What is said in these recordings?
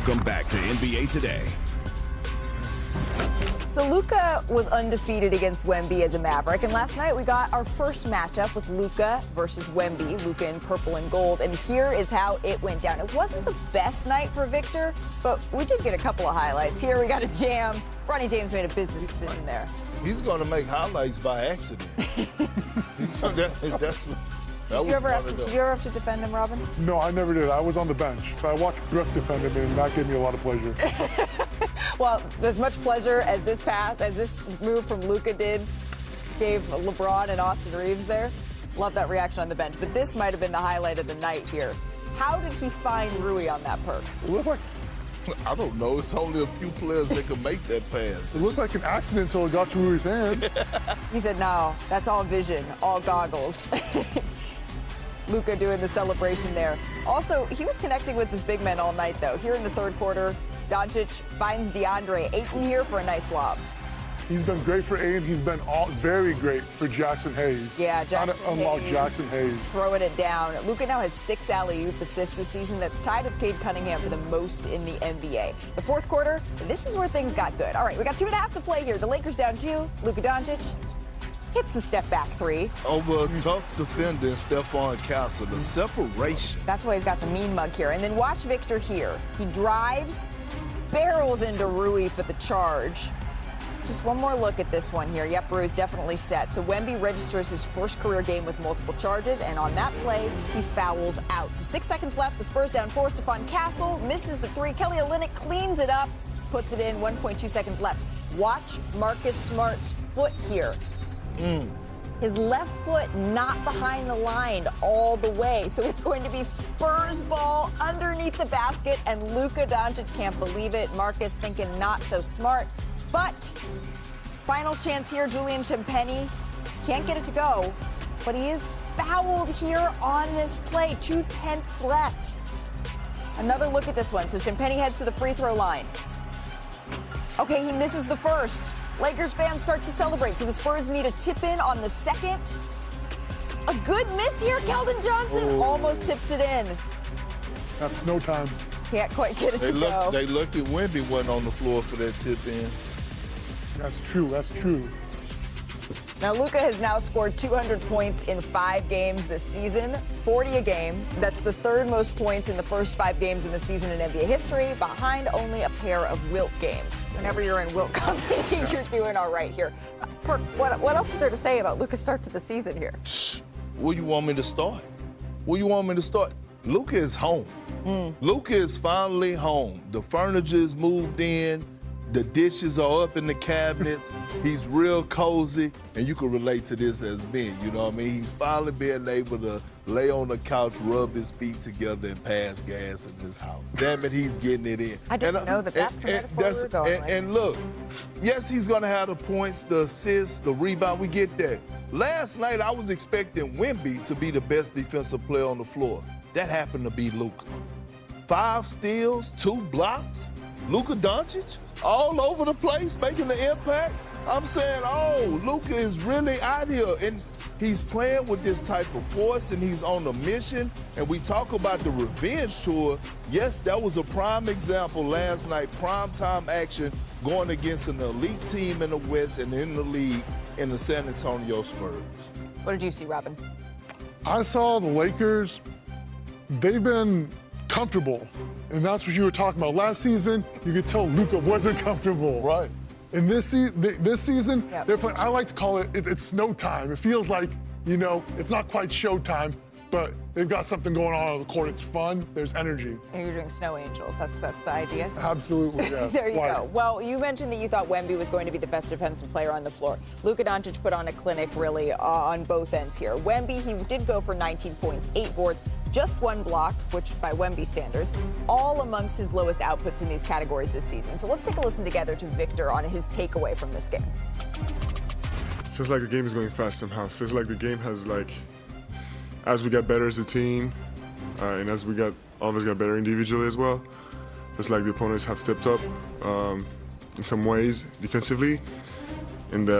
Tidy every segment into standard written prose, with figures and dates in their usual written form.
Welcome back to NBA Today. So Luka was undefeated against Wemby as a Maverick, and last night we got our first matchup with Luka versus Wemby, Luka in purple and gold, and here is how it went down. It wasn't the best night for Victor, but we did get a couple of highlights. Here we got a jam. Ronnie James made a business decision there. He's going to make highlights by accident. Did you ever have to defend him, Robin? No, I never did. I was on the bench. But I watched Brooke defend him, and that gave me a lot of pleasure. Well, as much pleasure as this move from Luka gave LeBron and Austin Reeves there. Love that reaction on the bench. But this might have been the highlight of the night here. How did he find Rui on that perk? It looked like, I don't know. It's only a few players that can make that pass. it looked like an accident until it got to Rui's hand. He said, no, that's all vision, all goggles. Luka doing the celebration there. Also, he was connecting with his big men all night, though. Here in the third quarter, Doncic finds DeAndre Ayton here for a nice lob. He's been great for Ayton. He's been very great for Jackson Hayes. Yeah, Jackson Trying to unlock Hayes. Jackson Hayes. Throwing it down. Luka now has 6 alley-oop assists this season. That's tied with Cade Cunningham for the most in the NBA. The fourth quarter, this is where things got good. All right, we got 2.5 to play here. The Lakers down 2. Luka Doncic hits the step-back 3. Over a tough defender, Stephon Castle, the separation. That's why he's got the mean mug here. And then watch Victor here. He drives, barrels into Rui for the charge. Just one more look at this one here. Yep, Rui's definitely set. So Wemby registers his first career game with multiple charges, and on that play, he fouls out. So 6 seconds left. The Spurs down 4. Stephon Castle misses the 3. Kelly Olynyk cleans it up, puts it in. 1.2 seconds left. Watch Marcus Smart's foot here. His left foot not behind the line all the way. So it's going to be Spurs ball underneath the basket, and Luka Doncic can't believe it. Marcus thinking not so smart. But final chance here, Julian Champagnie can't get it to go, but he is fouled here on this play. 2/10 left. Another look at this one. So Champagnie heads to the free throw line. Okay, he misses the first. Lakers fans start to celebrate, so the Spurs need a tip in on the second. A good miss here, Keldon Johnson almost tips it in. That's no time. Can't quite get it to go. They looked at Wemby wasn't on the floor for that tip in. That's true. That's true. Now, Luka has now scored 200 points in 5 games this season, 40 a game. That's the third most points in the first 5 games of a season in NBA history, behind only a pair of Wilt games. Whenever you're in Wilt company, you're doing all right here. Perk, what else is there to say about Luka's start to the season here? Where you want me to start? Luka is home. Luka is finally home. The furniture's moved in. The dishes are up in the cabinets. He's real cozy, and you can relate to this as men, you know what I mean? He's finally being able to lay on the couch, rub his feet together, and pass gas in his house. Damn it, he's getting it in. I didn't know that's the metaphor we were going with. And look, yes, he's going to have the points, the assists, the rebound. We get that. Last night, I was expecting Wemby to be the best defensive player on the floor. That happened to be Luka. 5 steals, 2 blocks. Luka Doncic all over the place, making the impact. I'm saying, Luka is really out here, and he's playing with this type of force, and he's on a mission. And we talk about the revenge tour. Yes, that was a prime example last night, primetime action, going against an elite team in the West and in the league in the San Antonio Spurs. What did you see, Robin? I saw the Lakers. They've been comfortable, and that's what you were talking about. Last season, you could tell Luka wasn't comfortable. Right. And this season, Yep. they're playing. I like to call it's snow time. It feels like, it's not quite showtime, but they've got something going on the court. It's fun. There's energy. And you're doing snow angels. That's the idea. Absolutely, yeah. There you go. Well, you mentioned that you thought Wemby was going to be the best defensive player on the floor. Luka Doncic put on a clinic, really, on both ends here. Wemby, he did go for 19 points, 8 boards, just 1 block, which by Wemby standards, all amongst his lowest outputs in these categories this season. So let's take a listen together to Victor on his takeaway from this game. Feels like the game is going fast somehow. Feels like the game has, as we got better as a team, and as all of us got better individually as well, it's like the opponents have stepped up in some ways defensively, and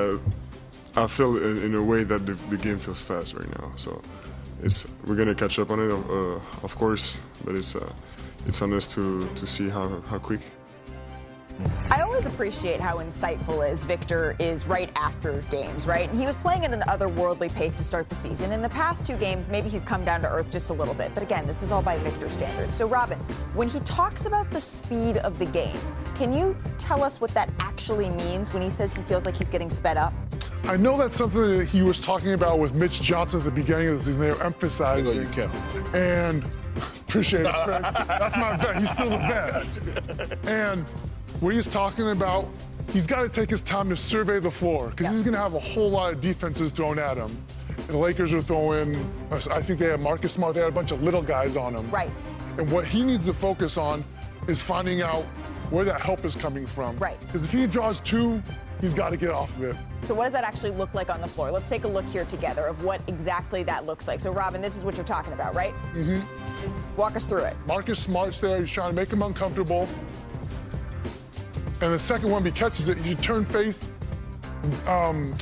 I feel in a way that the game feels fast right now. So we're gonna catch up on it, of course, but it's on us to see how quick. I always appreciate how insightful Victor is right after games, right? He was playing at an otherworldly pace to start the season. In the past 2 games, maybe he's come down to earth just a little bit. But again, this is all by Victor standards. So, Robin, when he talks about the speed of the game, can you tell us what that actually means when he says he feels like he's getting sped up? I know that's something that he was talking about with Mitch Johnson at the beginning of the season. They were emphasizing. There you go, you count. And appreciate it, Craig. That's my vet. He's still a vet. And what he's talking about, he's got to take his time to survey the floor because he's going to have a whole lot of defenses thrown at him. And the Lakers are throwing, I think they had Marcus Smart, they had a bunch of little guys on him. Right. And what he needs to focus on is finding out where that help is coming from. Right. Because if he draws 2, he's got to get off of it. So what does that actually look like on the floor? Let's take a look here together of what exactly that looks like. So, Robin, this is what you're talking about, right? Mm-hmm. Walk us through it. Marcus Smart's there. He's trying to make him uncomfortable. And the second one, he catches it, you turn face. Young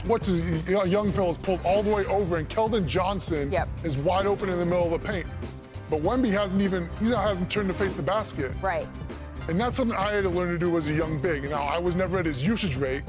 fella's pulled all the way over, and Keldon Johnson is wide open in the middle of the paint. But Wemby hasn't turned to face the basket. Right. And that's something I had to learn to do as a young big. Now, I was never at his usage rate,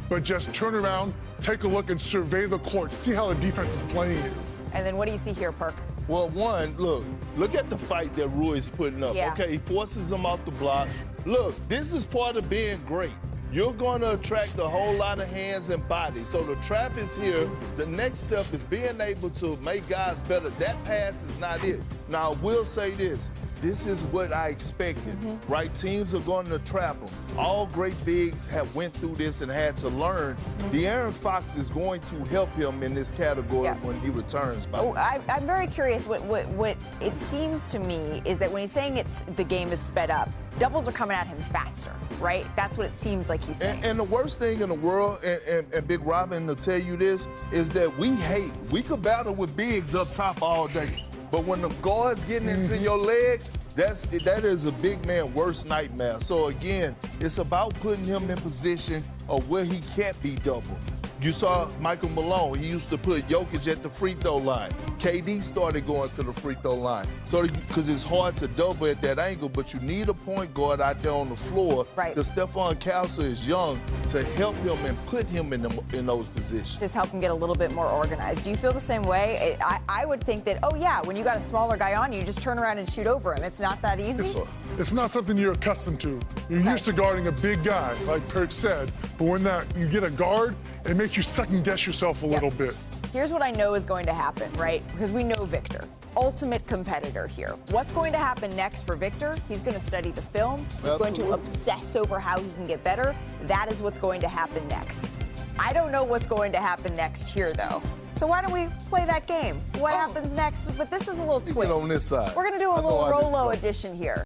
but just turn around, take a look, and survey the court. See how the defense is playing you. And then what do you see here, Perk? Well, one, look at the fight that Rui's putting up. Yeah. Okay, he forces him off the block. Look, this is part of being great. You're going to attract a whole lot of hands and bodies. So the trap is here. The next step is being able to make guys better. That pass is not it. Now, I will say this. This is what I expected, right? Teams are going to trap them. All great bigs have went through this and had to learn. De'Aaron Fox is going to help him in this category when he returns. I'm very curious. What it seems to me is that when he's saying the game is sped up, doubles are coming at him faster, right? That's what it seems like he's saying. And the worst thing in the world, and Big Robin to tell you this, is that we could battle with bigs up top all day. But when the guard's getting into your legs, that is a big man's worst nightmare. So again, it's about putting him in position of where he can't be doubled. You saw Michael Malone. He used to put Jokic at the free throw line. KD started going to the free throw line. So because it's hard to double at that angle, but you need a point guard out there on the floor. Right. Because Stephon Castle is young to help him and put him in those positions. Just help him get a little bit more organized. Do you feel the same way? I would think that, when you got a smaller guy on you, just turn around and shoot over him. It's not that easy. It's not something you're accustomed to. You're used to guarding a big guy, like Perk said. But when you get a guard, it makes you second-guess yourself a little bit. Here's what I know is going to happen, right? Because we know Victor, ultimate competitor here. What's going to happen next for Victor? He's going to study the film. He's going to obsess over how he can get better. That is what's going to happen next. I don't know what's going to happen next here, though. So why don't we play that game? What happens next? But this is a little twist. Get on this side. We're going to do a little Rolo edition here.